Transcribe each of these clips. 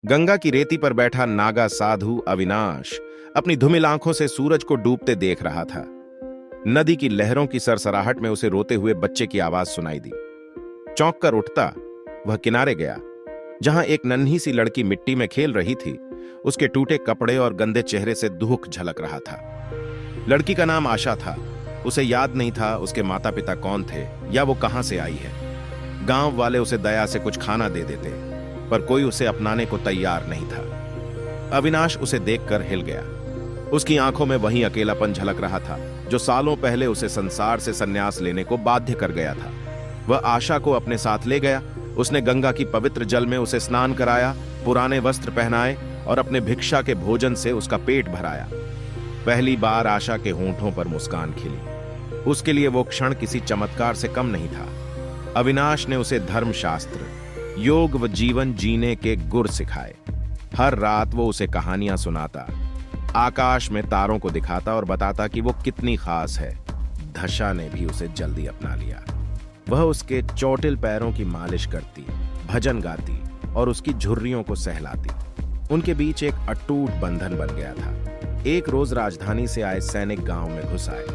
गंगा की रेती पर बैठा नागा साधु अविनाश अपनी धुमिल आंखों से सूरज को डूबते देख रहा था। नदी की लहरों की सरसराहट में उसे रोते हुए बच्चे की आवाज सुनाई दी। चौंक कर उठता वह किनारे गया, जहां एक नन्ही सी लड़की मिट्टी में खेल रही थी। उसके टूटे कपड़े और गंदे चेहरे से दुख झलक रहा था। लड़की का नाम आशा था। उसे याद नहीं था उसके माता पिता कौन थे या वो कहां से आई है। गांव वाले उसे दया से कुछ खाना दे देते, पर कोई उसे अपनाने को तैयार नहीं था। अविनाश उसे देखकर हिल गया। उसकी आंखों में वही अकेलापन झलक रहा था जो सालों पहले उसे संसार से संन्यास लेने को बाध्य कर गया था। वह आशा को अपने साथ ले गया। उसने गंगा की पवित्र जल में उसे स्नान कराया, पुराने वस्त्र पहनाए और अपने भिक्षा के भोजन से उसका पेट भराया। पहली बार आशा के होंठों पर मुस्कान खिली। उसके लिए वो क्षण किसी चमत्कार से कम नहीं था। अविनाश ने उसे धर्मशास्त्र, योग व जीवन जीने के गुर सिखाए। हर रात वो उसे कहानियां सुनाता, आकाश में तारों को दिखाता और बताता कि वो कितनी खास है। दशा ने भी उसे जल्दी अपना लिया। वह उसके चोटिल पैरों की मालिश करती, भजन गाती और उसकी झुर्रियों को सहलाती। उनके बीच एक अटूट बंधन बन गया था। एक रोज राजधानी से आए सैनिक गांव में घुस आए।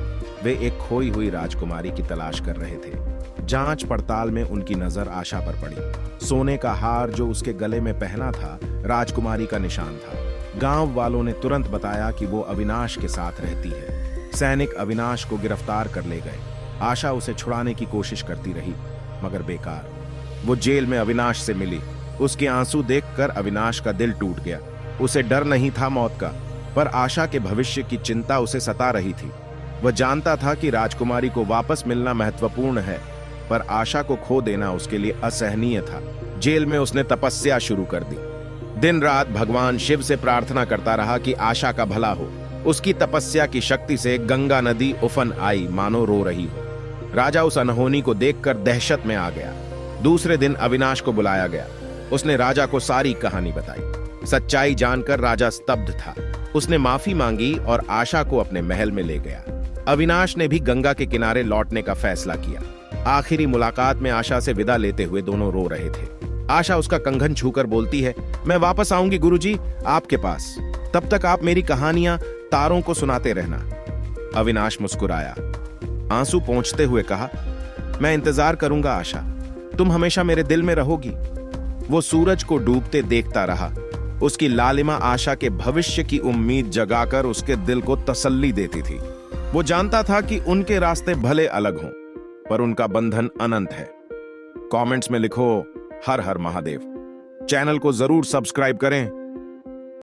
वे एक खोई हुई राजकुमारी की तलाश कर रहे थे। जांच पड़ताल में उनकी नजर आशा पर पड़ी। सोने का हार जो उसके गले में पहना था राजकुमारी का निशान था। गांव वालों ने तुरंत बताया कि वो अविनाश के साथ रहती है। सैनिक अविनाश को गिरफ्तार कर ले गए। आशा उसे छुड़ाने की कोशिश करती रही, मगर बेकार। वो जेल में अविनाश से मिली। उसके आंसू देखकर अविनाश का दिल टूट गया। उसे डर नहीं था मौत का, पर आशा के भविष्य की चिंता उसे सता रही थी। वह जानता था कि राजकुमारी को वापस मिलना महत्वपूर्ण है, पर आशा को खो देना उसके लिए असहनीय था। जेल में उसने तपस्या शुरू कर दी। दिन रात भगवान शिव से प्रार्थना करता रहा कि आशा का भला हो। उसकी तपस्या की शक्ति से गंगा नदी उफन आई, मानो रो रही हो। राजा उस अनहोनी को देखकर दहशत में आ गया। दूसरे दिन अविनाश को बुलाया गया। उसने राजा को सारी कहानी बताई। सच्चाई जानकर राजा स्तब्ध था। उसने माफी मांगी और आशा को अपने महल में ले गया। अविनाश ने भी गंगा के किनारे लौटने का फैसला किया। आखिरी मुलाकात में आशा से विदा लेते हुए दोनों रो रहे थे। आशा उसका कंगन छूकर बोलती है, मैं वापस आऊंगी गुरुजी, आपके पास। तब तक आप मेरी कहानियां तारों को सुनाते रहना। अविनाश मुस्कुराया, आंसू पोंछते हुए कहा, मैं इंतजार करूंगा आशा, तुम हमेशा मेरे दिल में रहोगी। वो सूरज को डूबते देखता रहा। उसकी लालिमा आशा के भविष्य की उम्मीद जगाकर उसके दिल को तसल्ली देती थी। वो जानता था कि उनके रास्ते भले अलग हों, पर उनका बंधन अनंत है। कमेंट्स में लिखो हर हर महादेव। चैनल को जरूर सब्सक्राइब करें